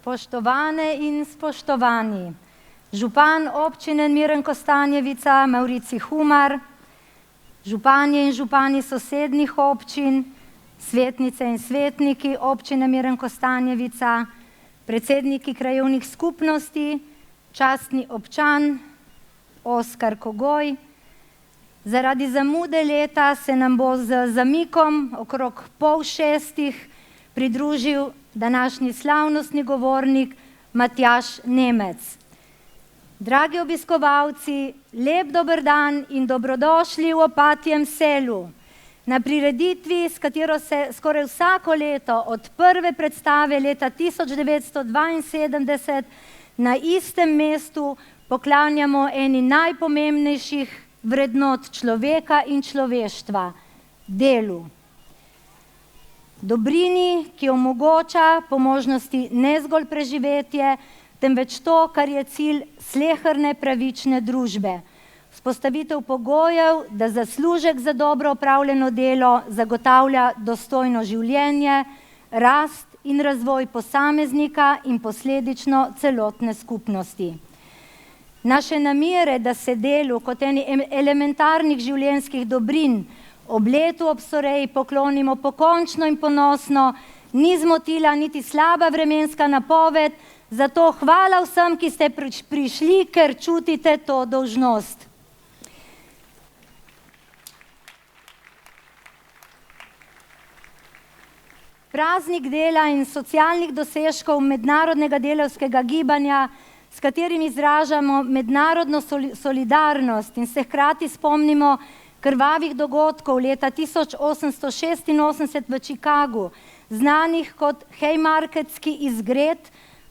Spoštovane in spoštovani, župan občine Miren Kostanjevica, Maurici Humar, županje in župani sosednjih občin, svetnice in svetniki občine Miren Kostanjevica, predsedniki krajevnih skupnosti, častni občan Oskar Kogoj. Zaradi zamude leta se nam bo z zamikom okrog 5:30 pridružil današnji slavnostni govornik Matjaž Nemec. Dragi obiskovalci, lep dober dan in dobrodošli v Opatjem selu. Na prireditvi, s katero se skoraj vsako leto od prve predstave leta 1972 na istem mestu poklanjamo eni najpomembnejših vrednot človeka in človeštva, delu. Dobrini, ki omogoča po možnosti ne zgolj preživetje, temveč to, kar je cilj sleherne pravične družbe. Vzpostavitev pogojev, da zaslužek za dobro opravljeno delo zagotavlja dostojno življenje, rast in razvoj posameznika in posledično celotne skupnosti. Naše namere, da se delu kot eni elementarnih življenjskih dobrin ob letu ob Soreji poklonimo pokončno in ponosno, ni zmotila niti slaba vremenska napoved, zato hvala vsem, ki ste prišli, ker čutite to dolžnost. Praznik dela in socialnih dosežkov mednarodnega delavskega gibanja, s katerim izražamo mednarodno solidarnost in se hkrati spomnimo krvavih dogodkov leta 1886 v Chicagu, znanih kot Haymarketski izgred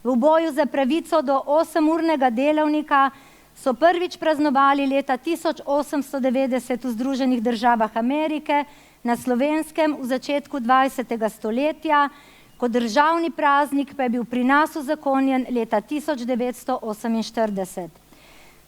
v boju za pravico do 8-urnega delavnika, so prvič praznovali leta 1890 v Združenih državah Amerike, na Slovenskem v začetku 20. stoletja, kot državni praznik pa je bil pri nas uzakonjen leta 1948.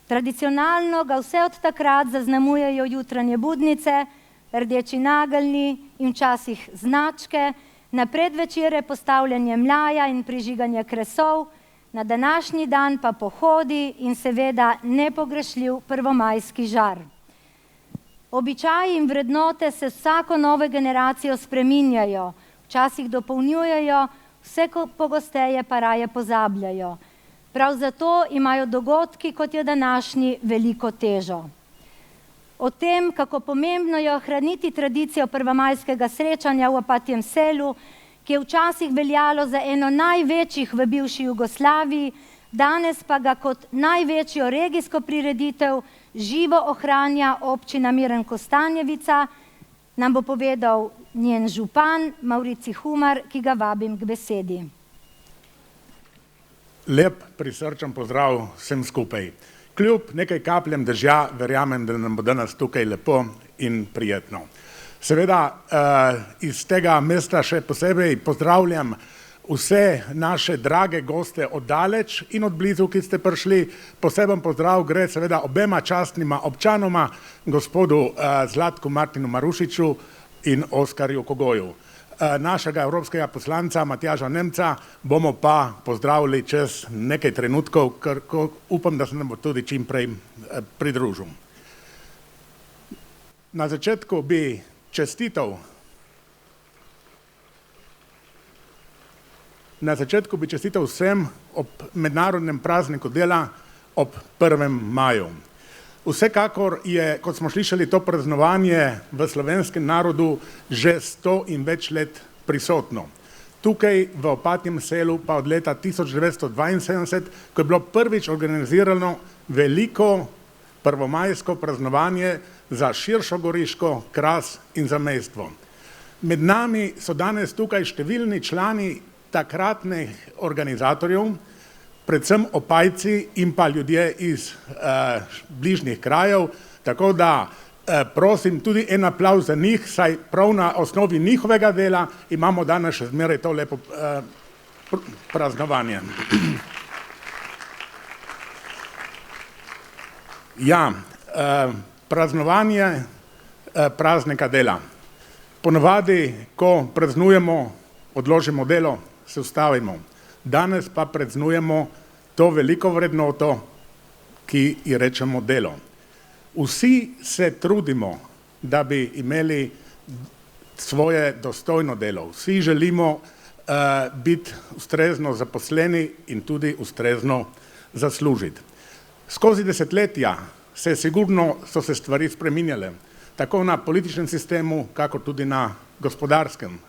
Tradicionalno ga vse od takrat zaznamujejo jutranje budnice, rdeči nageljni in včasih značke, na predvečere postavljanje mlaja in prižiganje kresov, na današnji dan pa pohodi in seveda nepogrešljiv prvomajski žar. Običaji in vrednote se vsako novo generacijo spreminjajo, včasih dopolnjujejo, vse pogosteje pa raje pozabljajo. Prav zato imajo dogodki, kot je današnji, veliko težo. O tem, kako pomembno je ohraniti tradicijo prvomajskega srečanja v Opatjem selu, ki je včasih veljalo za eno največjih v bivši Jugoslaviji, danes pa ga kot največjo regijsko prireditev živo ohranja občina Miren Kostanjevica, nam bo povedal njen župan Maurici Humar, ki ga vabim k besedi. Lep prisrčen pozdrav vsem skupaj. Kljub nekaj kapljem dežja, verjamem, da nam bo danes tukaj lepo in prijetno. Seveda iz tega mesta še posebej pozdravljam vse naše drage goste od daleč in od blizu, ki ste prišli. Poseben pozdrav gre seveda obema častnima občanoma, gospodu Zlatku Martinu Marušiču in Oskarju Kogoju. Našega evropskega poslanca Matjaža Nemca bomo pa pozdravili čez nekaj trenutkov, ker upam, da se nam bo tudi čim prej pridružil. Na začetku bi čestitev vsem ob mednarodnem prazniku dela ob 1. maju. Vsekakor je, kot smo slišali, to praznovanje v slovenskem narodu že 100 in več let prisotno. Tukaj v Opatjem selu pa od leta 1972, ko je bilo prvič organizirano veliko prvomajsko praznovanje za širšo Goriško, Kras in zamejstvo. Med nami so danes tukaj številni člani takratnih organizatorjev, predvsem Opajci in pa ljudje iz bližnjih krajev, tako da prosim tudi en aplavz za njih, saj prav na osnovi njihovega dela imamo danes še zmeraj to lepo praznovanje. Ja, praznovanje praznika dela. Ponavadi, ko praznujemo, odložimo delo, se ustavimo. danes pa praznujemo to veliko vrednoto, ki ji rečemo delo. Vsi se trudimo, da bi imeli svoje dostojno delo. Vsi želimo biti ustrezno zaposleni in tudi ustrezno zaslužiti. Skozi desetletja so se stvari spreminjale, tako na političnem sistemu, kakor tudi na gospodarskem.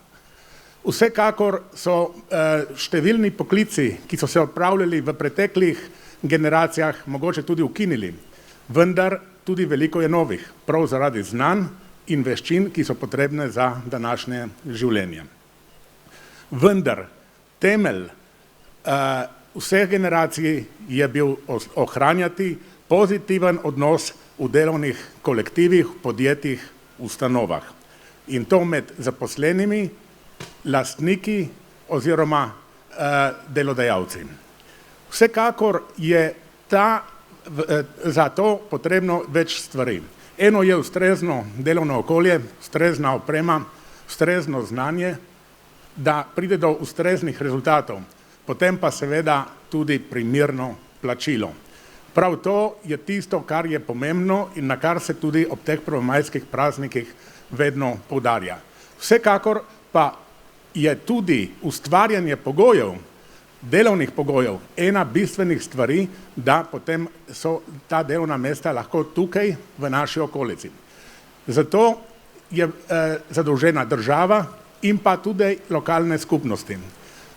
Vsekakor so številni poklici, ki so se opravljali v preteklih generacijah, mogoče tudi ukinili, vendar tudi veliko je novih, prav zaradi znanj in veščin, ki so potrebne za današnje življenje. Vendar temelj vseh generacij je bil ohranjati pozitiven odnos v delovnih kolektivih, podjetjih, ustanovah. In to med zaposlenimi, lastniki oziroma delodajalci. Vsekakor je za to potrebno več stvari. Eno je ustrezno delovno okolje, ustrezna oprema, ustrezno znanje, da pride do ustreznih rezultatov, potem pa seveda tudi primerno plačilo. Prav to je tisto, kar je pomembno in na kar se tudi ob teh prvomajskih praznikih vedno poudarja. Vsekakor pa je tudi ustvarjanje pogojev, delovnih pogojev, ena bistvenih stvari, da potem so ta delovna mesta lahko tukaj v naši okolici. Zato je zadolžena država in pa tudi lokalne skupnosti.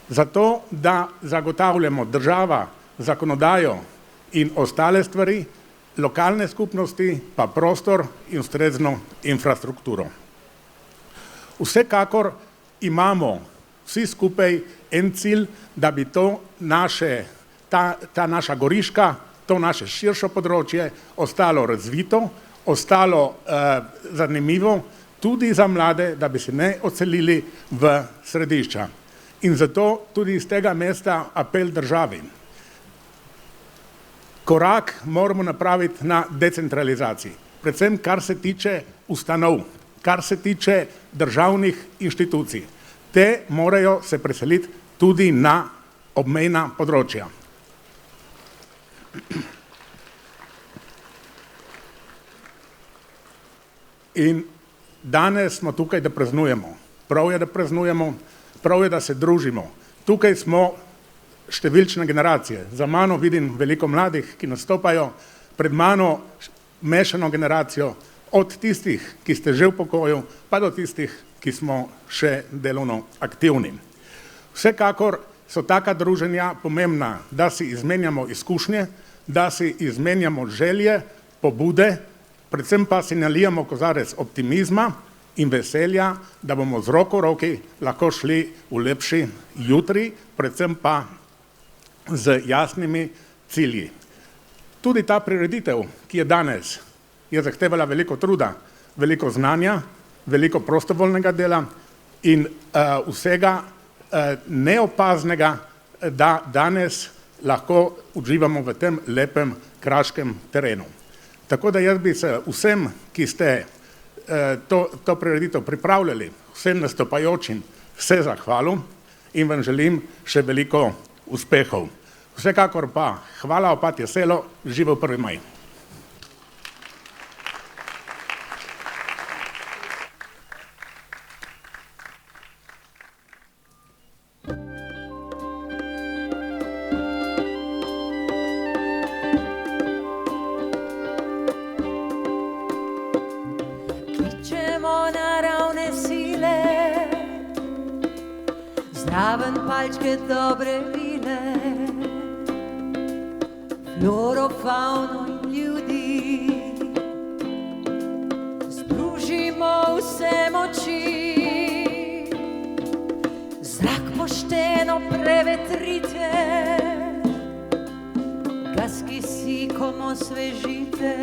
Zato, da zagotavljamo država, zakonodajo in ostale stvari, lokalne skupnosti pa prostor in ustrezno infrastrukturo. Vsekakor imamo vsi skupaj en cilj, da bi to ta naša Goriška, to naše širše področje ostalo razvito, ostalo zanimivo tudi za mlade, da bi se ne odselili v središča. In zato tudi iz tega mesta apel državi. Korak moramo napraviti na decentralizaciji, predvsem kar se tiče ustanov, kar se tiče državnih inštitucij. Te morajo se preseliti tudi na obmejna področja. In danes smo tukaj, da praznujemo. Prav je, da praznujemo, prav je, da se družimo. Tukaj smo številčne generacije. Za mano vidim veliko mladih, ki nastopajo, pred mano mešano generacijo, od tistih, ki ste že v pokoju, pa do tistih, ki smo še delovno aktivni. Vsekakor so taka druženja pomembna, da si izmenjamo izkušnje, da si izmenjamo želje, pobude, predvsem pa si nalijamo kozarec optimizma in veselja, da bomo z roko v roki lahko šli v lepši jutri, predvsem pa z jasnimi cilji. Tudi ta prireditev, ki je danes, je zahtevala veliko truda, veliko znanja, veliko prostovoljnega dela in vsega neopaznega, da danes lahko uživamo v tem lepem kraškem terenu. Tako da jaz bi se vsem, ki ste to prireditev pripravljali, vsem nastopajočim, se zahvalil in vam želim še veliko uspehov. Vsekakor pa hvala Opatje selo, živel 1. maj. Zraven palčke dobre vile, floro, fauno in ljudi. Združimo vse moči, zrak pošteno prevetrite, gas kisikom osvežite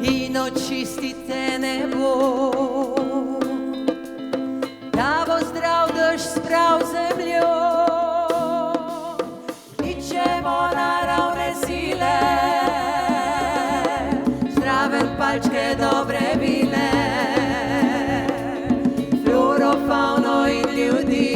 in očistite nebo. Da bo zdrav dež sprav zemljo, kličemo naravne sile, zraven palčke dobre vile, floro, fauno in ljudi.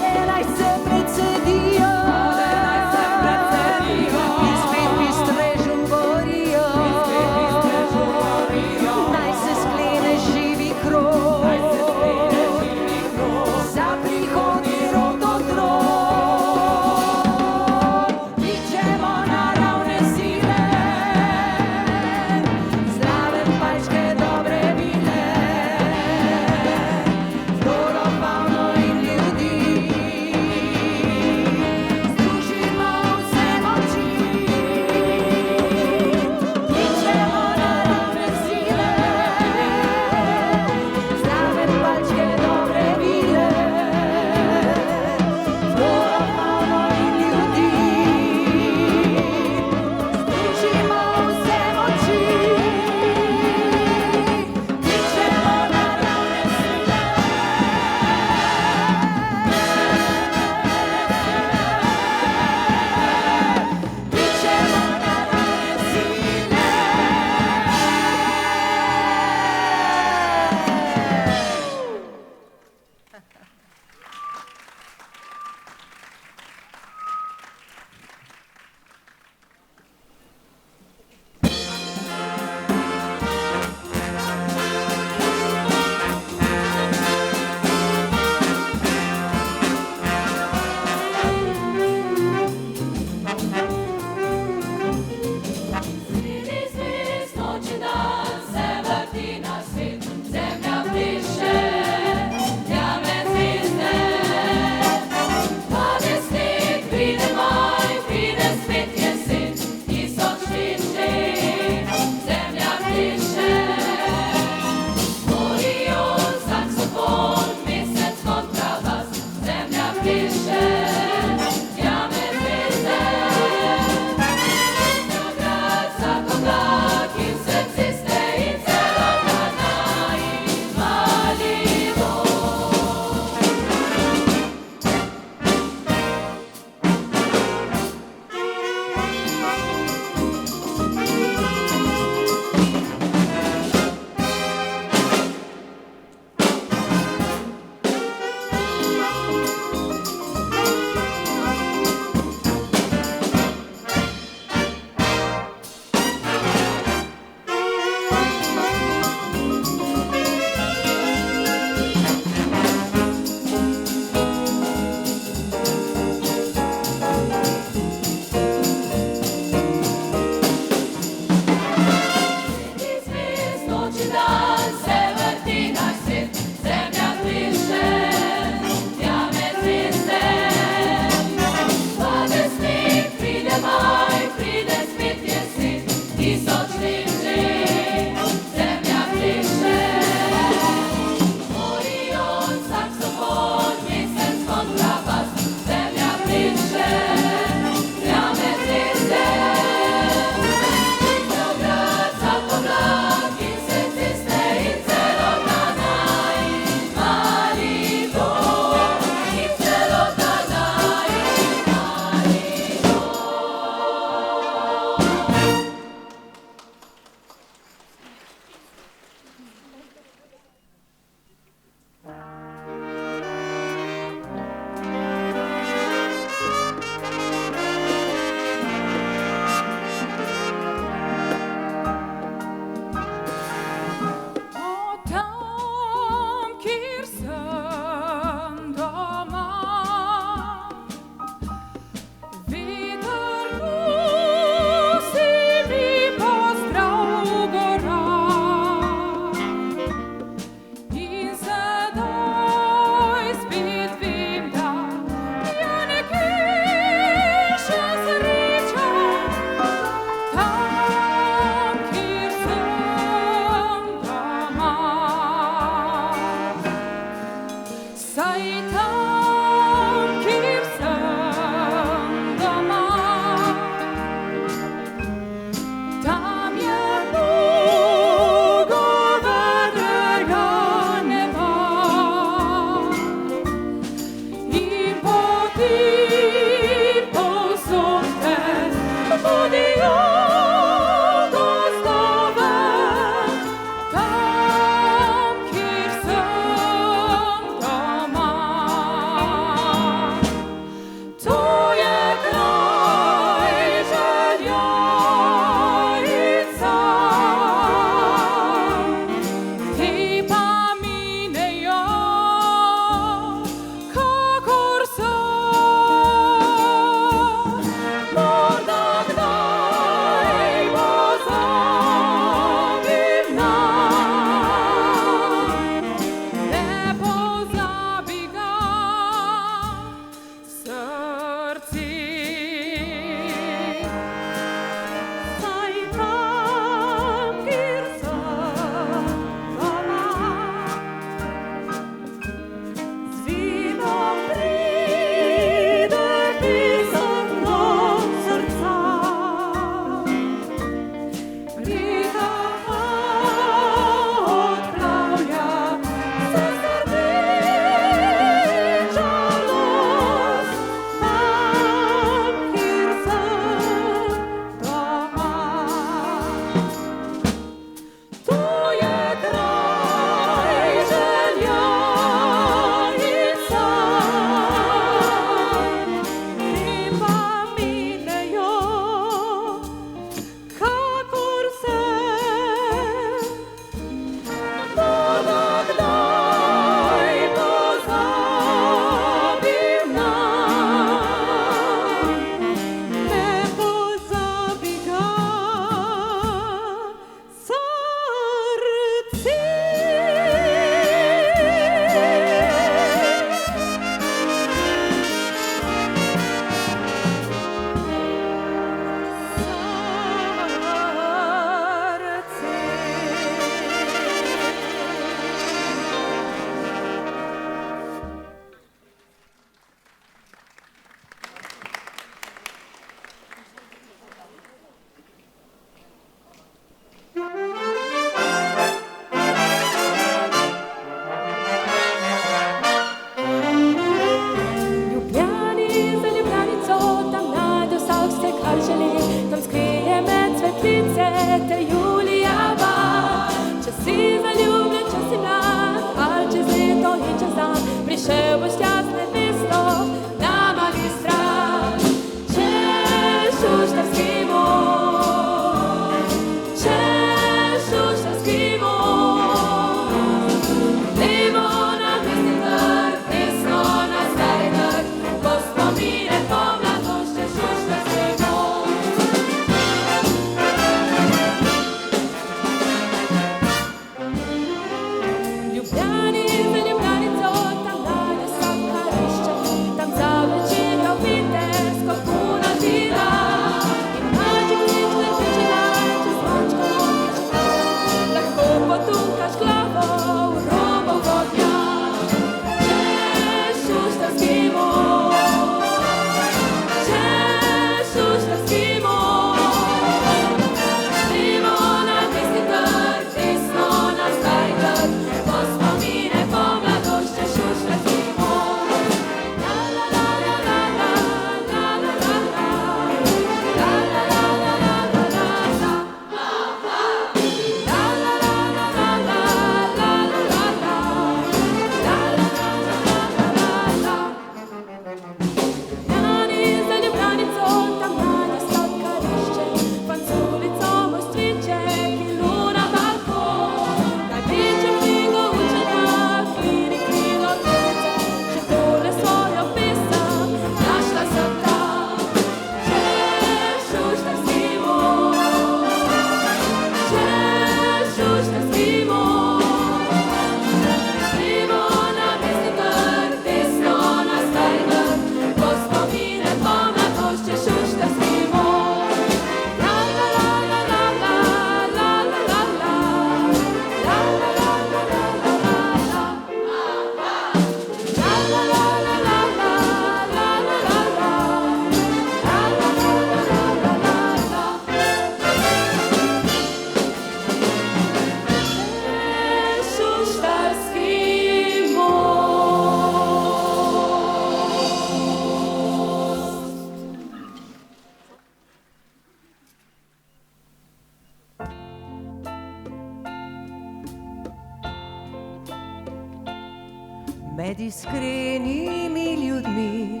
Med iskrenimi ljudmi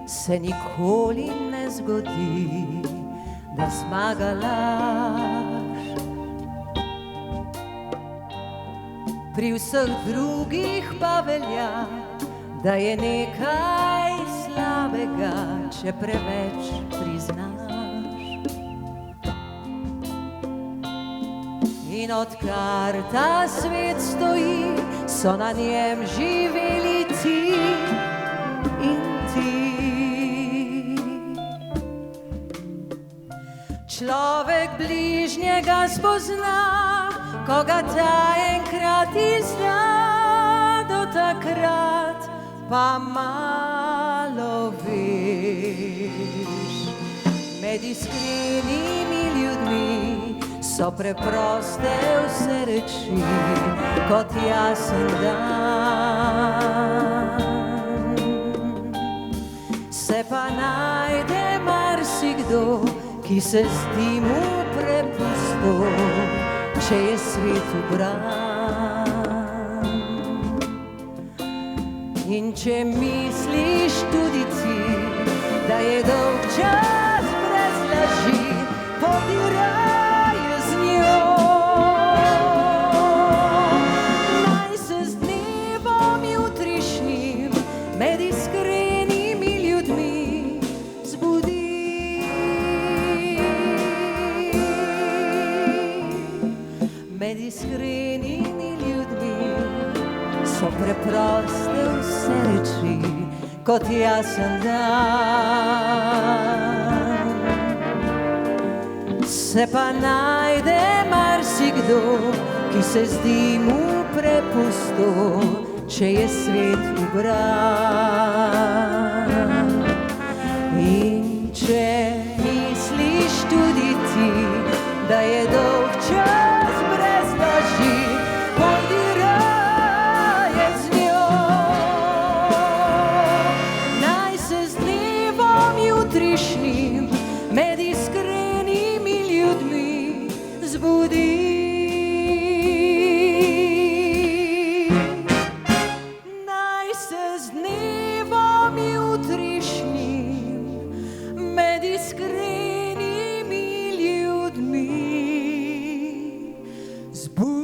se nikoli ne zgodi, da zmaga laž. Pri vseh drugih pa velja, da je nekaj slabega, če preveč priznaš. In odkar ta svet stoji, so na njem živeli ti in ti. Človek bližnjega spozna, ko ga ta enkrat izda, do takrat pa malo veš. Med iskrenimi ljudmi so preproste vse reči, kot jasen dan. Se pa najde marsikdo, ki se zdi mu prepusto, če je svet ubran. In če misliš tudi ti, da je dolg čas brez laži, pojdi raje z njo. Naj se z dnevom jutrišnjim med iskrenimi ljudmi zbudi. Med iskrenimi ljudmi so preproste vse reči, kot jasen dan. Se pa najde marsikdo, ki se zdi mu prepusto, če je svet ubran. In če misliš tudi ti, da je dolg čas brez laži, pojdi raje z njo. Naj se z dnevom jutrišnjim med iskrenimi ljudmi zbudi. Naj se z dnevom jutrišnjim med iskrenimi ljudmi zbudi.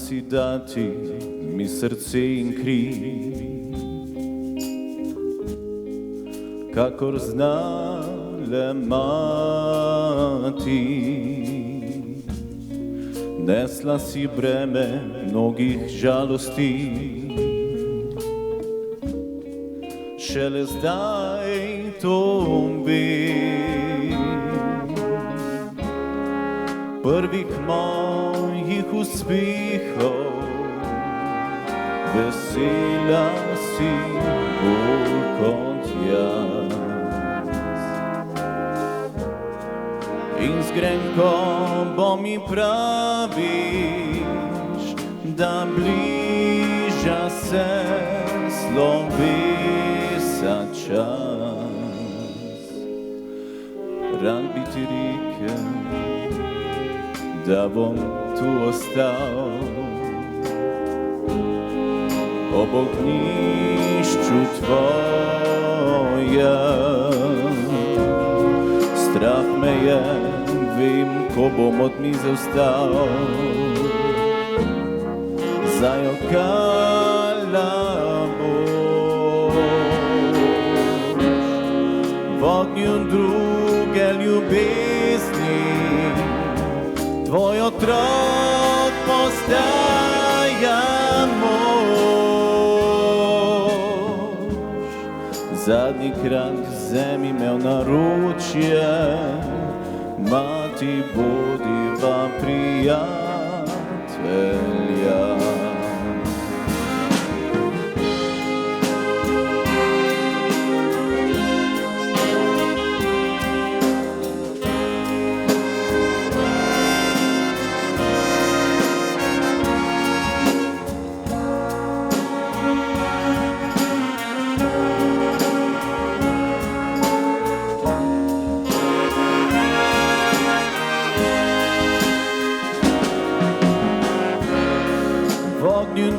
si dati mi srce in kri, kakor znale mati. Nesla si breme mnogih žalosti, šele zdaj to vem. Prvih mojih uspehov vesela si bolj kot jaz. In z grenko mi praviš, da bliža se slovesa čas. Rad bi ti rekel, da bom tu ostal ob ognjišču tvojem. Strah me je, vem, ko bom od mize vstal, zajokala boš v ognju druge ljubezni. Tvoj otrok postaja mož. Zadnjikrat vzemi me v naročje, mati bodiva prijatelja.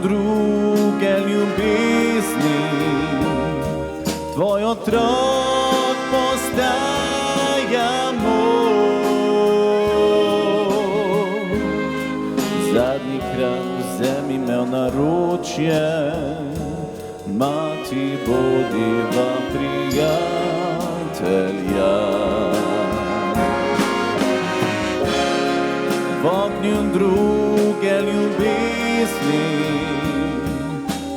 Druge ljubezni, tvoj otrok postaja mož. Zadnjikrat vzemi me v naročje, mati bodiva prijatelja. V ognju druge ljubezni,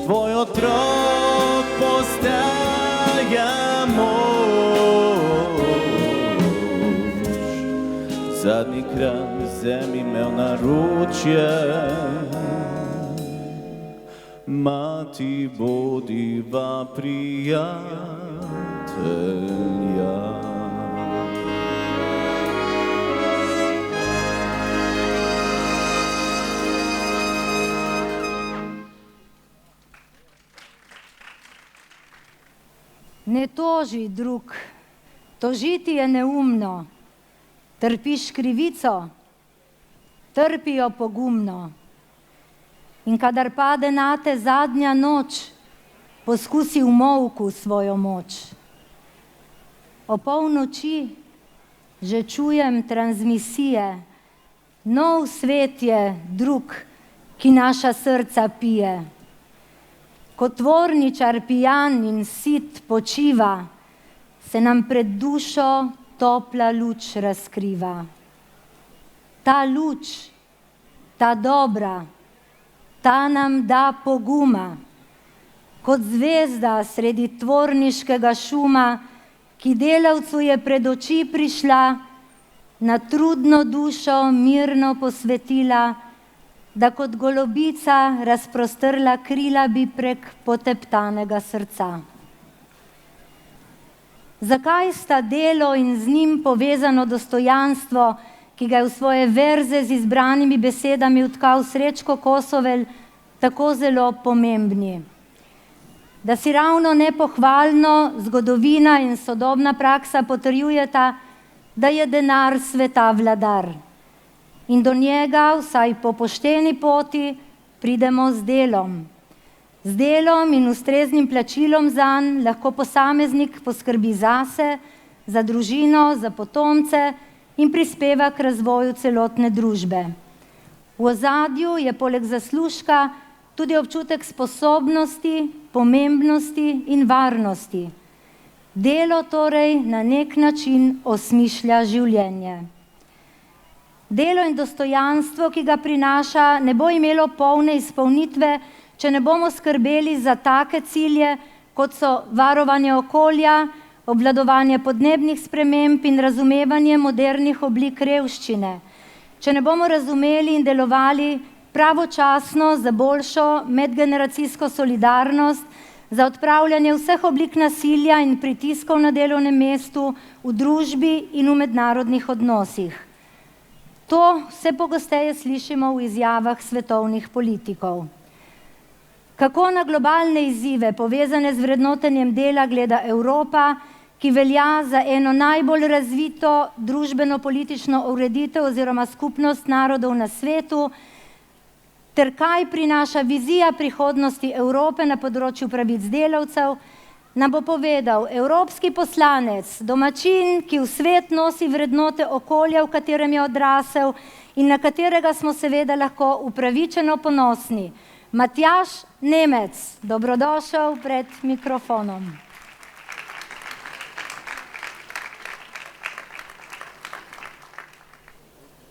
tvoj otrok postaja mož. Zadnjikrat vzemi me v naročje, mati bodiva prijatelja. Ne toži, drug, tožiti je neumno. Trpiš krivico, trpi jo pogumno. In kadar pade nate zadnja noč, poskusi v molku svojo moč. O polnoči že čujem transmisije, nov svet je drug, ki naša srca pije. Ko tvorničar pijan in sit počiva, se nam pred dušo topla luč razkriva. Ta luč, ta dobra, ta nam da poguma, kot zvezda sredi tvorniškega šuma, ki delavcu je pred oči prišla, na trudno dušo mirno posvetila, da kot golobica razprostrla krila bi prek poteptanega srca. Zakaj sta delo in z njim povezano dostojanstvo, ki ga je v svoje verze z izbranimi besedami vtkal Srečko Kosovelj, tako zelo pomembni? Da si ravno nepohvalno zgodovina in sodobna praksa potrjujeta, da je denar sveta vladar. In do njega, vsaj po pošteni poti, pridemo z delom. Z delom in ustreznim plačilom zanj lahko posameznik poskrbi zase, za družino, za potomce in prispeva k razvoju celotne družbe. V ozadju je poleg zaslužka tudi občutek sposobnosti, pomembnosti in varnosti. Delo torej na nek način osmišlja življenje. Delo in dostojanstvo, ki ga prinaša, ne bo imelo polne izpolnitve, če ne bomo skrbeli za take cilje, kot so varovanje okolja, obvladovanje podnebnih sprememb in razumevanje modernih oblik revščine. Če ne bomo razumeli in delovali pravočasno za boljšo medgeneracijsko solidarnost, za odpravljanje vseh oblik nasilja in pritiskov na delovnem mestu, v družbi in v mednarodnih odnosih. To vse pogosteje slišimo v izjavah svetovnih politikov. Kako na globalne izzive, povezane z vrednotenjem dela, gleda Evropa, ki velja za eno najbolj razvito družbeno-politično ureditev oziroma skupnost narodov na svetu, ter kaj prinaša vizija prihodnosti Evrope na področju pravic delavcev, nam bo povedal evropski poslanec, domačin, ki v svet nosi vrednote okolja, v katerem je odrasel in na katerega smo seveda lahko upravičeno ponosni. Matjaž Nemec, dobrodošel pred mikrofonom.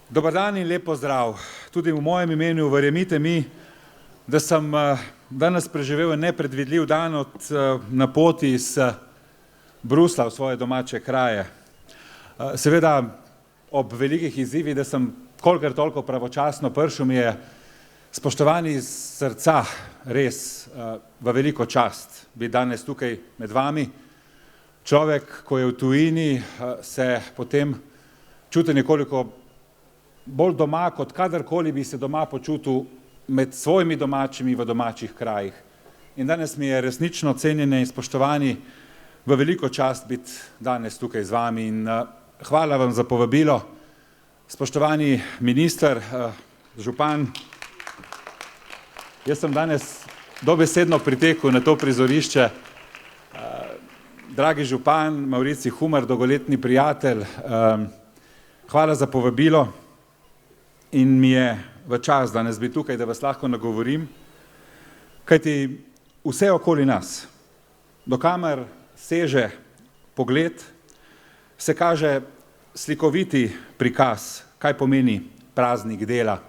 Dobar dan in lep pozdrav. Tudi v mojem imenu verjemite mi, da sem danes preživel nepredvidljiv dan na poti iz Brusla v svoje domače kraje. Seveda ob velikih izzivih, da sem kolikor toliko pravočasno prišel, mi je spoštovani iz srca res v veliko čast biti danes tukaj med vami. Človek, ko je v tujini, se potem čuti nekoliko bolj doma, kot kadarkoli bi se doma počutil med svojimi domačimi v domačih krajih. In danes mi je resnično cenjene in spoštovani v veliko čast biti danes tukaj z vami in hvala vam za povabilo. Spoštovani minister, župan, jaz sem danes dobesedno pritekel na to prizorišče. Dragi župan, Maurici Humar, dolgoletni prijatelj, hvala za povabilo. In mi je v čas danes biti tukaj, da vas lahko nagovorim, kajti vse okoli nas, dokamer seže pogled, se kaže slikoviti prikaz, kaj pomeni praznik dela.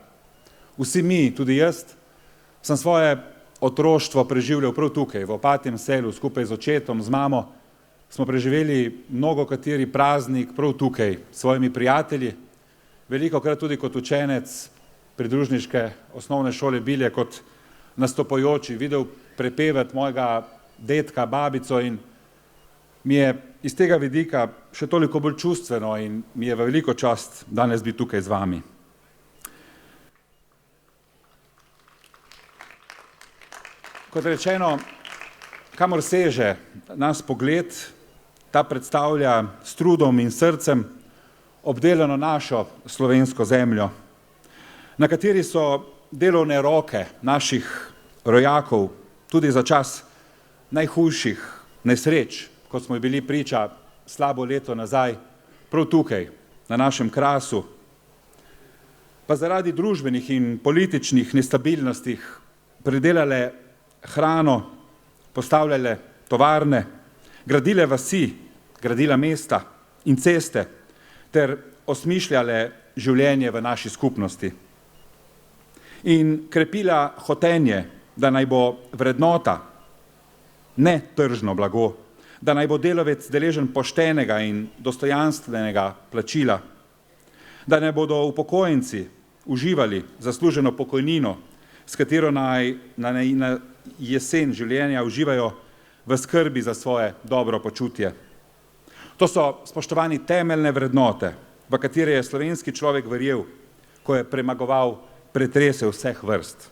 Vsi mi, tudi jaz, sem svoje otroštvo preživljal prav tukaj, v Opatjem selu, skupaj z očetom, z mamo, smo preživeli mnogokateri praznik prav tukaj, s svojimi prijatelji, velikokrat tudi kot učenec pridružniške osnovne šole Bilje, kot nastopajoči, videl prepevati mojega dedka, babico in mi je iz tega vidika še toliko bolj čustveno in mi je v veliko čast danes biti tukaj z vami. Kot rečeno, kamor seže nas pogled, ta predstavlja s trudom in srcem obdelano našo slovensko zemljo, na kateri so delovne roke naših rojakov tudi za čas najhujših nesreč, kot smo bili priča slabo leto nazaj, prav tukaj, na našem Krasu, pa zaradi družbenih in političnih nestabilnostih pridelale hrano, postavljale tovarne, gradile vasi, gradila mesta in ceste, ter osmišljale življenje v naši skupnosti. In krepila hotenje, da naj bo vrednota, ne tržno blago, da naj bo delavec deležen poštenega in dostojanstvenega plačila, da naj bodo upokojenci uživali zasluženo pokojnino, s katero naj na jesen življenja uživajo v skrbi za svoje dobro počutje. To so, spoštovani, temeljne vrednote, v katere je slovenski človek verjel, ko je premagoval pretrese vseh vrst.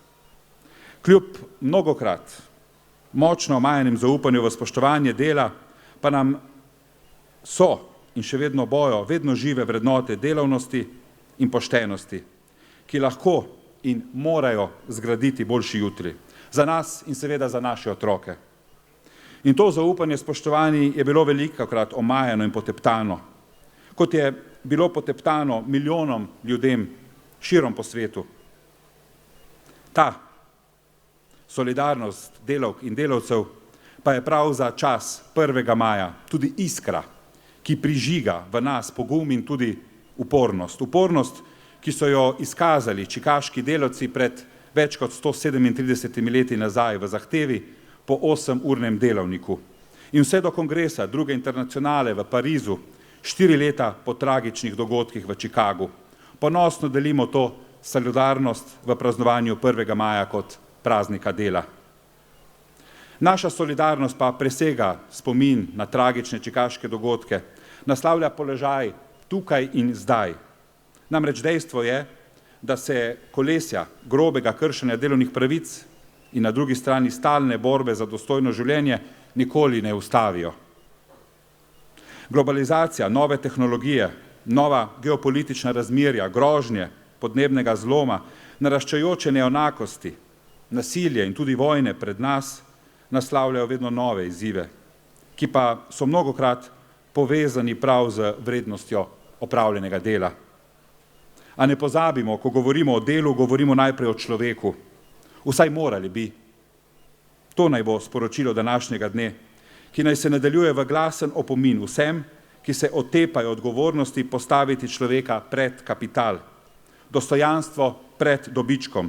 Kljub mnogokrat močno omajenim zaupanju v spoštovanje dela, pa nam so in še vedno bojo vedno žive vrednote delavnosti in poštenosti, ki lahko in morajo zgraditi boljši jutri za nas in seveda za naše otroke. In to zaupanje, spoštovani, je bilo velikokrat omajano in poteptano, kot je bilo poteptano milijonom ljudem širom po svetu. Ta solidarnost delavk in delavcev pa je prav za čas 1. maja tudi iskra, ki prižiga v nas pogum in tudi upornost. Upornost, ki so jo izkazali čikaški delavci pred več kot 137 leti nazaj v zahtevi po 8-urnem delavniku. In vse do kongresa druge internacionale v Parizu, 4 leta po tragičnih dogodkih v Čikagu. Ponosno delimo to solidarnost v praznovanju 1. maja kot praznika dela. Naša solidarnost pa presega spomin na tragične čikaške dogodke, naslavlja položaj tukaj in zdaj. Namreč dejstvo je, da se kolesja grobega kršenja delovnih pravic in na drugi strani stalne borbe za dostojno življenje nikoli ne ustavijo. Globalizacija, nove tehnologije, nova geopolitična razmerja, grožnje podnebnega zloma, naraščajoče neenakosti, nasilje in tudi vojne pred nas naslavljajo vedno nove izzive, ki pa so mnogokrat povezani prav z vrednostjo opravljenega dela. A ne pozabimo, ko govorimo o delu, govorimo najprej o človeku. Vsaj morali bi. To naj bo sporočilo današnjega dne, ki naj se nadaljuje v glasen opomin vsem, ki se otepajo odgovornosti postaviti človeka pred kapital, dostojanstvo pred dobičkom,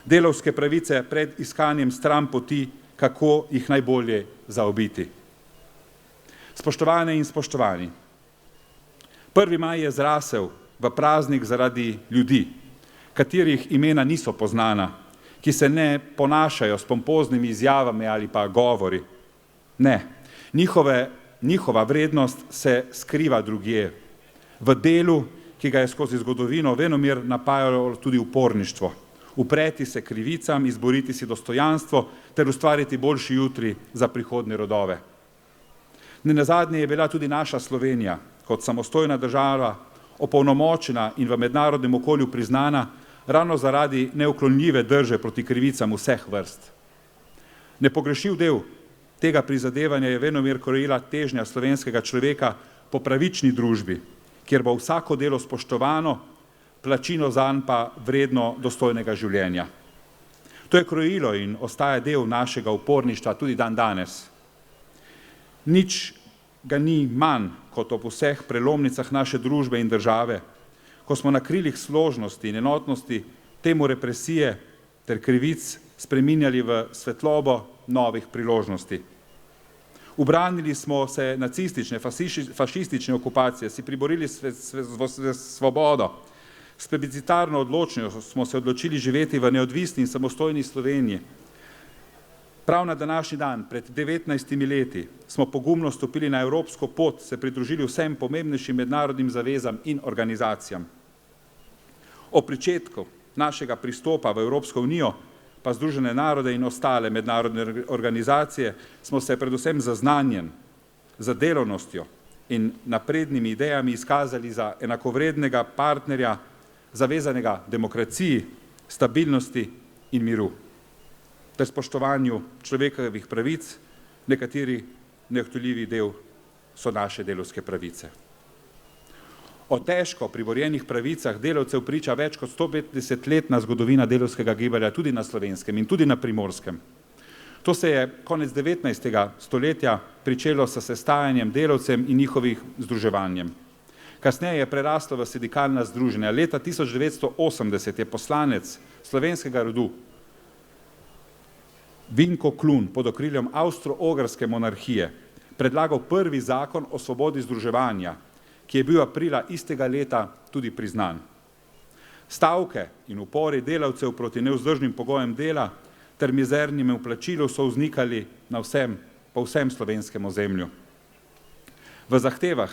delavske pravice pred iskanjem stran poti, kako jih najbolje zaobiti. Spoštovane in spoštovani, 1. maj je zrasel v praznik zaradi ljudi, katerih imena niso poznana, ki se ne ponašajo s pompoznimi izjavami ali pa govori. Ne, njihova vrednost se skriva drugje, v delu, ki ga je skozi zgodovino venomer napajalo tudi uporništvo. Upreti se krivicam, izboriti si dostojanstvo ter ustvariti boljši jutri za prihodnje rodove. Nenazadnje je bila tudi naša Slovenija kot samostojna država opolnomočena in v mednarodnem okolju priznana ravno zaradi neuklonljive drže proti krivicam vseh vrst. Nepogrešljiv del tega prizadevanja je venomer krojila težnja slovenskega človeka po pravični družbi, kjer bo vsako delo spoštovano, plačilo zanj pa vredno dostojnega življenja. To je krojilo in ostaja del našega uporništva tudi dan danes. Nič ga ni manj kot ob vseh prelomnicah naše družbe in države, ko smo na krilih složnosti in enotnosti temu represije ter krivic spreminjali v svetlobo novih priložnosti. Ubranili smo se nacistične, fašistične okupacije, si priborili svobodo, s plebiscitarno odločnostjo smo se odločili živeti v neodvisni in samostojni Sloveniji. Prav na današnji dan, pred 19 leti, smo pogumno stopili na evropsko pot, se pridružili vsem pomembnejšim mednarodnim zavezam in organizacijam. O pričetku našega pristopa v Evropsko unijo, pa Združene narode in ostale mednarodne organizacije, smo se predvsem z znanjem, z delovnostjo in naprednimi idejami izkazali za enakovrednega partnerja, zavezanega demokraciji, stabilnosti in miru, ter spoštovanju človekovih pravic, nekateri neodtujljivi del so naše delavske pravice. O težko priborjenih pravicah delavcev priča več kot 150-letna zgodovina delavskega gibanja tudi na Slovenskem in tudi na Primorskem. To se je konec 19. stoletja pričelo s sestajanjem delavcem in njihovih združevanjem. Kasneje je preraslo v sindikalna združenja. Leta 1980 je poslanec slovenskega rodu Vinko Klun pod okriljem avstro-ogrske monarhije predlagal prvi zakon o svobodi združevanja, ki je bil aprila istega leta tudi priznan. Stavke in upori delavcev proti nevzdržnim pogojem dela ter mizernim vplačilu so vznikali po vsem slovenskem ozemlju. V zahtevah,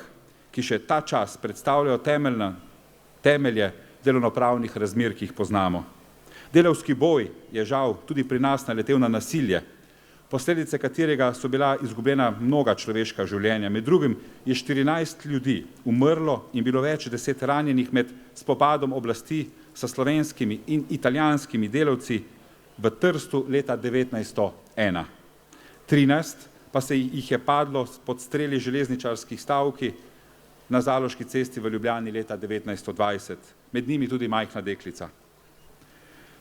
ki še ta čas predstavljajo temelje delovnopravnih razmer, ki jih poznamo. Delavski boj je žal tudi pri nas naletel na nasilje, posledice katerega so bila izgubljena mnoga človeška življenja. Med drugim je 14 ljudi umrlo in bilo več 10 ranjenih med spopadom oblasti s slovenskimi in italijanskimi delavci v Trstu leta 1901. 13 pa se jih je padlo pod streli železničarskih stavki na Zaloški cesti v Ljubljani leta 1920, med njimi tudi majhna deklica.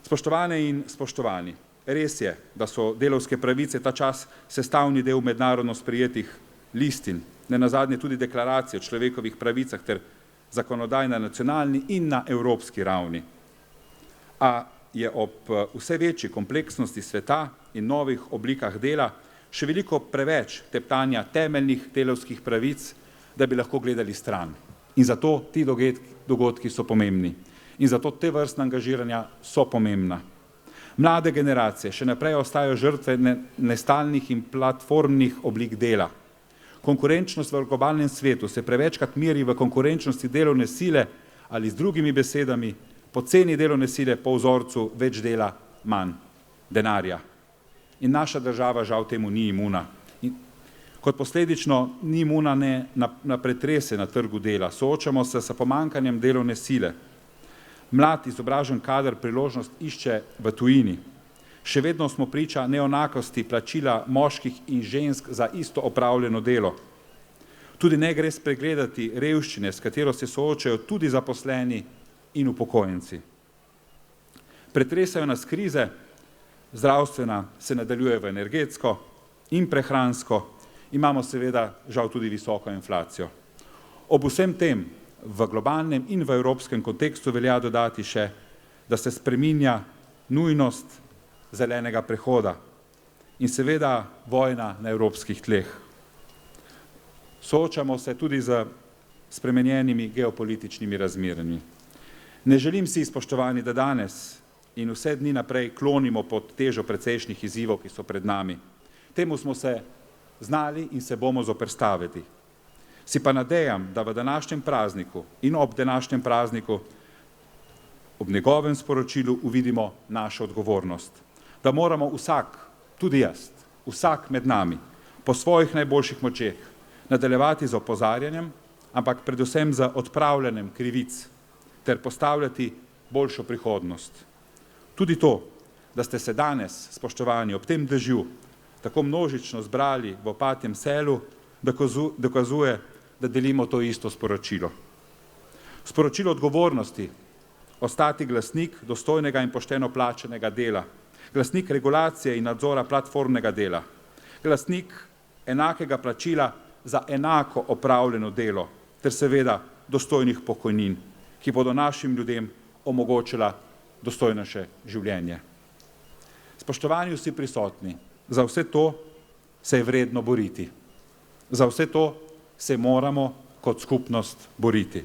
Spoštovane in spoštovani, res je, da so delavske pravice ta čas sestavni del mednarodno sprejetih listin, nenazadnje tudi deklaracije o človekovih pravicah ter zakonodaj na nacionalni in na evropski ravni. A je ob vse večji kompleksnosti sveta in novih oblikah dela še veliko preveč teptanja temeljnih delavskih pravic, da bi lahko gledali stran. In zato ti dogodki so pomembni. In zato te vrstne angažiranja so pomembna. Mlade generacije še naprej ostajajo žrtve nestalnih in platformnih oblik dela. Konkurenčnost v globalnem svetu se prevečkrat meri v konkurenčnosti delovne sile ali z drugimi besedami poceni delovne sile po vzorcu več dela, manj denarja. In naša država žal temu ni imuna. Kot posledično ni imuna na pretrese na trgu dela. Soočamo se s pomanjkanjem delovne sile. Mlad izobražen kader priložnost išče v tujini. Še vedno smo priča neenakosti plačila moških in žensk za isto opravljeno delo. Tudi ne gre spregledati revščine, s katero se soočajo tudi zaposleni in upokojenci. Pretresajo nas krize, zdravstvena se nadaljuje v energetsko in prehransko, imamo seveda žal tudi visoko inflacijo. Ob vsem tem v globalnem in v evropskem kontekstu velja dodati še, da se spreminja nujnost zelenega prehoda in seveda vojna na evropskih tleh. Soočamo se tudi z spremenjenimi geopolitičnimi razmerami. Ne želim si, spoštovani, da danes in vse dni naprej klonimo pod težo precejšnjih izzivov, ki so pred nami. Temu smo se znali in se bomo zoperstaviti. Si pa nadejam, da v današnjem prazniku in ob današnjem prazniku, ob njegovem sporočilu uvidimo našo odgovornost. Da moramo vsak, tudi jaz, vsak med nami, po svojih najboljših močeh nadaljevati z opozarjanjem, ampak predvsem z odpravljanjem krivic ter postavljati boljšo prihodnost. Tudi to, da ste se danes, spoštovani, ob tem dežju tako množično zbrali v Opatjem selu, dokazuje, da delimo to isto sporočilo. Sporočilo odgovornosti, ostati glasnik dostojnega in pošteno plačanega dela, glasnik regulacije in nadzora platformnega dela, glasnik enakega plačila za enako opravljeno delo, ter seveda dostojnih pokojnin, ki bodo našim ljudem omogočila dostojnejše življenje. Spoštovani vsi prisotni, za vse to se je vredno boriti. Za vse to se moramo kot skupnost boriti.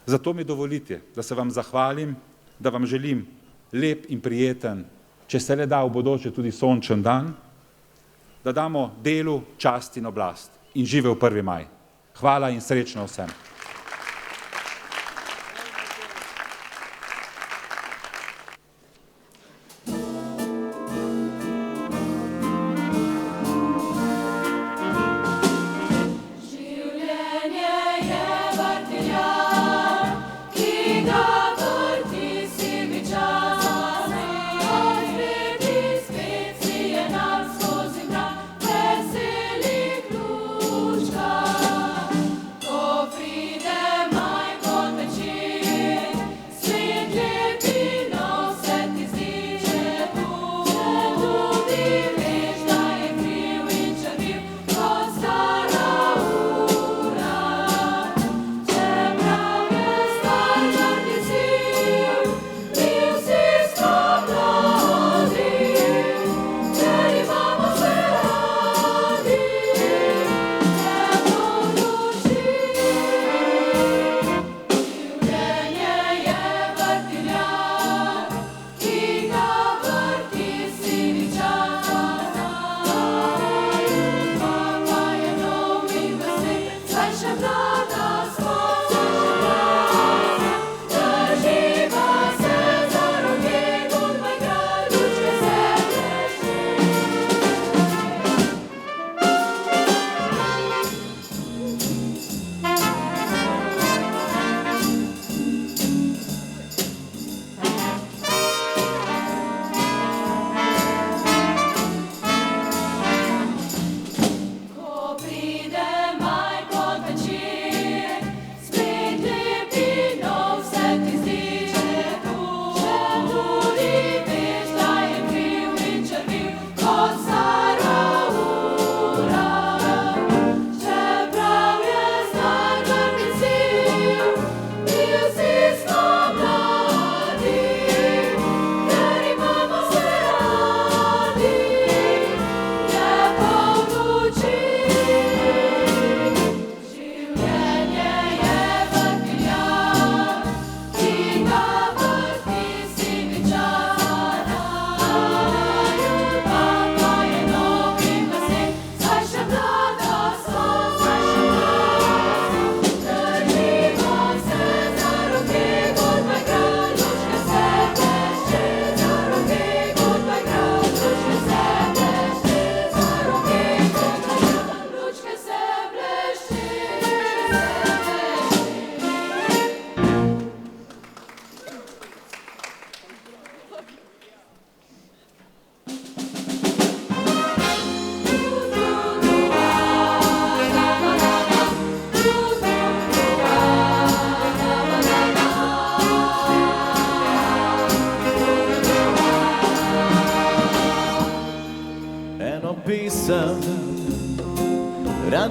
Zato mi dovolite, da se vam zahvalim, da vam želim lep in prijeten, če se le da v bodoče tudi sončen dan, da damo delu čast in oblast in živel 1. maj. Hvala in srečno vsem. Free.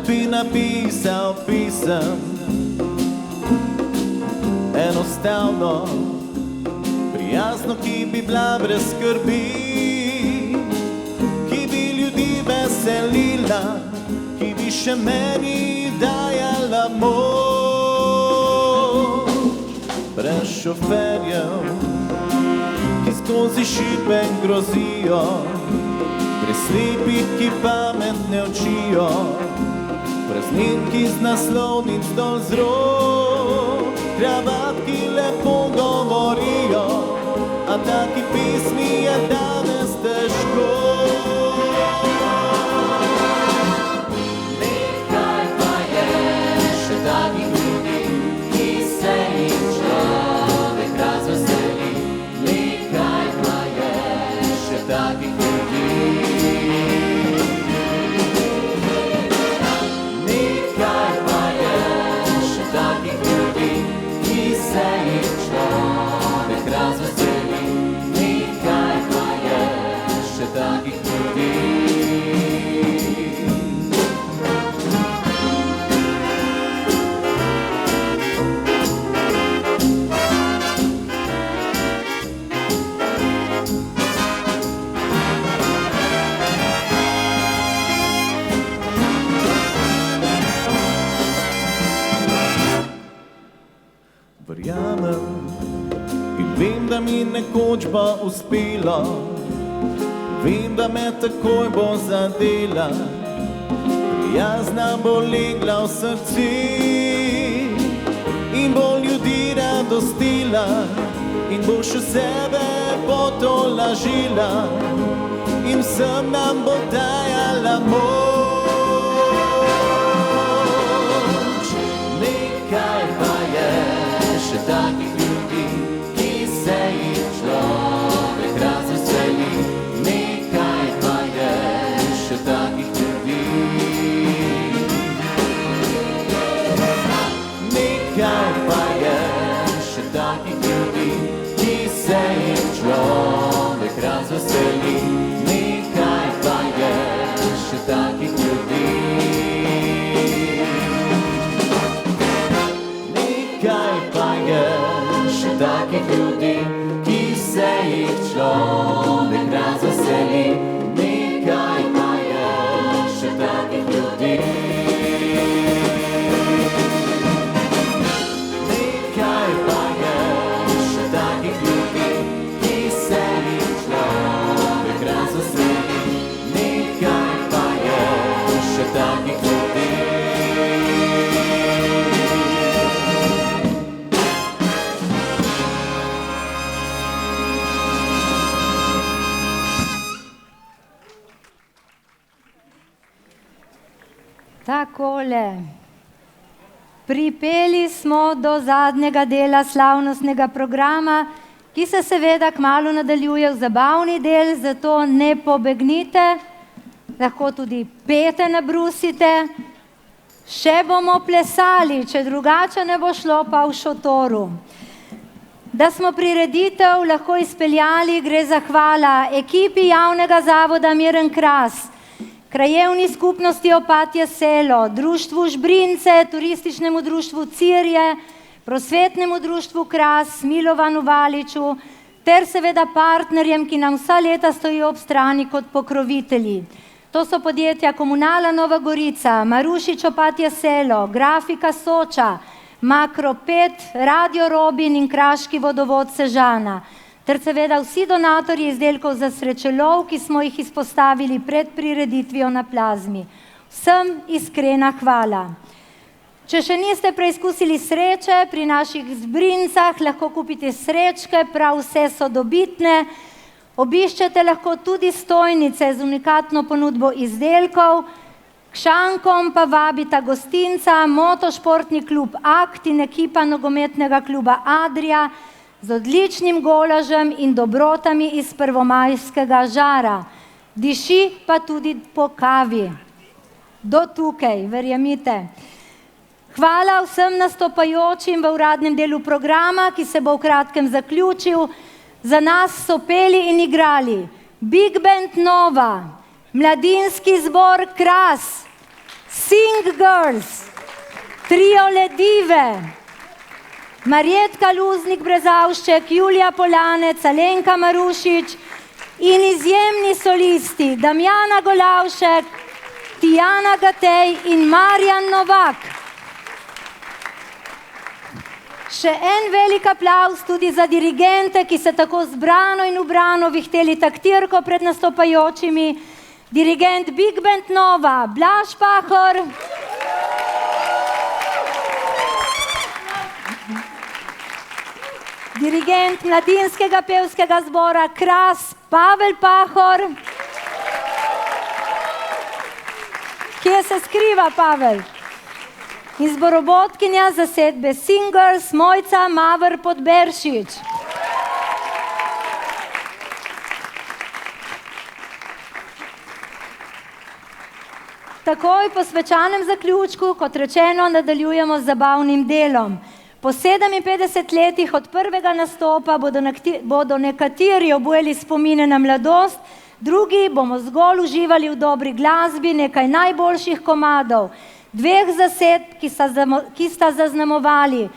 bi napisal pisem, enostavno, prijazno, ki bi bila brez skrbi, ki bi ljudi veselila, ki bi še meni dajala moč. Brez šoferjev, ki skozi šipe grozijo, brez slepih, ki pamet ne učijo, prazniki z naslovnic dol z rok, kravat, ki lepo govorijo, a taki pismi je danes težko. Nekaj pa je še takih ljudi, ki se jih človek razveseli. Nekaj pa je še takih ljudi. Nekaj pa je še takih ljudi, ki se jih človek razveseli. Nekaj pa je še takih ljudi. Verjamem in vem, da mi nekoč bo uspelo, vem, da me takoj bo zadela, prijazna bo legla v srce in bo ljudi radostila in bo še sebe potolažila in vsem nam bo dajala moč. Nekaj pa je še takih ljudi, ki se jih človek razveseli. Nekaj pa je še takih ljudi. Nekaj pa je še takih ljudi, ki se jih človek razveseli. Nekaj pa je še takih ljudi. Nekaj pa je še takih ljudi, ki se jih človek razveseli. Nekaj pa je še takih ljudi. Nekaj pa je še takih ljudi, ki se jih človek razveseli. Nekaj pa je še takih ljudi. Takole. Pripeli smo do zadnjega dela slavnostnega programa, ki se seveda kmalu nadaljuje v zabavni del, zato ne pobegnite, lahko tudi pete nabrusite. Še bomo plesali, če drugače ne bo šlo, pa v šotoru. Da smo prireditev lahko izpeljali, gre zahvala ekipi javnega zavoda Miren Kras, krajevni skupnosti Opatje selo, društvu Žbrince, turističnemu društvu Cirje, prosvetnemu društvu Kras, Milovanu Valiču ter seveda partnerjem, ki nam vsa leta stojijo ob strani kot pokrovitelji. To so podjetja Komunala Nova Gorica, Marušič Opatje selo, Grafika Soča, Makro 5, Radio Robin in Kraški vodovod Sežana, ter seveda vsi donatorji izdelkov za srečelov, ki smo jih izpostavili pred prireditvijo na plazmi. Vsem iskrena hvala. Če še niste preizkusili sreče, pri naših Zbrincah lahko kupite srečke, prav vse so dobitne. Obiščete lahko tudi stojnice z unikatno ponudbo izdelkov. K šankom pa vabita gostinca, motošportni klub Akt in ekipa nogometnega kluba Adria z odličnim golažem in dobrotami iz prvomajskega žara. Diši pa tudi po kavi. Do tukaj, verjemite. Hvala vsem nastopajočim v uradnem delu programa, ki se bo v kratkem zaključil. Za nas so peli in igrali Big Band Nova, Mladinski zbor Kras, Sing Girls, trio Ledive, Marjetka Luznik-Brezavšček, Julija Polanec, Alenka Marušič in izjemni solisti Damjana Golavšek, Tijana Gatej in Marjan Novak. Še en velik aplavz tudi za dirigente, ki se tako zbrano in ubrano vihteli taktirko pred nastopajočimi. Dirigent Big Band Nova, Blaž Pahor. Dirigent Mladinskega pevskega zbora Kras, Pavel Pahor. Kje se skriva Pavel? In zborobotkinja zasedbe Singers, Mojca Mavr Podberšič. Takoj po svečanem zaključku, kot rečeno, nadaljujemo z zabavnim delom. Po 57 letih od prvega nastopa bodo nekateri obujali spomine na mladost, drugi bomo zgolj uživali v dobri glasbi nekaj najboljših komadov, dveh zasedb, ki sta zaznamovali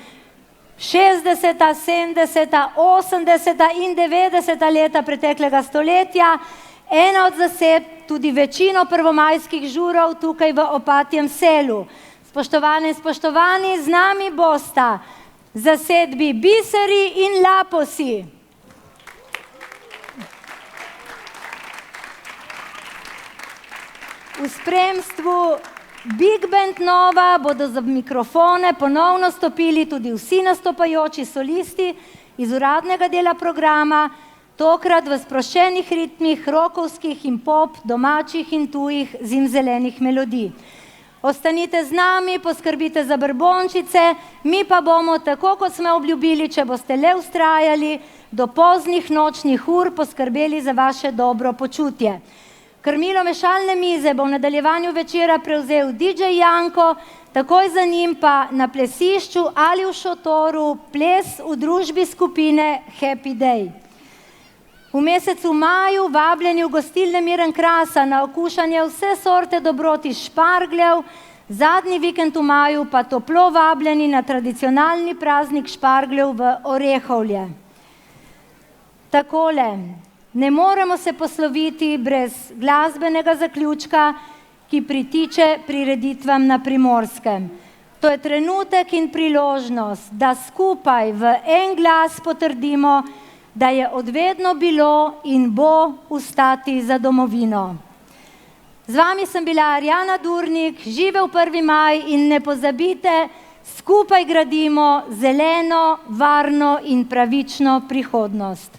60., 70., 80. in 90. leta preteklega stoletja, ena od zasedb tudi večino prvomajskih žurov tukaj v Opatjem Selu. Spoštovane in spoštovani, z nami bosta zasedbi Biseri in Laposi. V spremstvu Big Band Nova bodo za mikrofone ponovno stopili tudi vsi nastopajoči solisti iz uradnega dela programa, tokrat v sproščenih ritmih, rokovskih in pop, domačih in tujih zimzelenih melodij. Ostanite z nami, poskrbite za brbončice, mi pa bomo, tako kot smo obljubili, če boste le vztrajali, do poznih nočnih ur poskrbeli za vaše dobro počutje. Krmilo mešalne mize bo v nadaljevanju večera prevzel DJ Janko, takoj za njim pa na plesišču ali v šotoru ples v družbi skupine Happy Day. V mesecu maju vabljeni v gostilne Miren Krasa na okušanje vse sorte dobrot iz špargljev, zadnji vikend v maju pa toplo vabljeni na tradicionalni praznik špargljev v Orehovlje. Takole, ne moremo se posloviti brez glasbenega zaključka, ki pritiče prireditvam na Primorskem. To je trenutek in priložnost, da skupaj v en glas potrdimo, da je odvedno bilo in bo ustati za domovino. Z vami sem bila Arjana Durnik, živel 1. maj in ne pozabite, skupaj gradimo zeleno, varno in pravično prihodnost.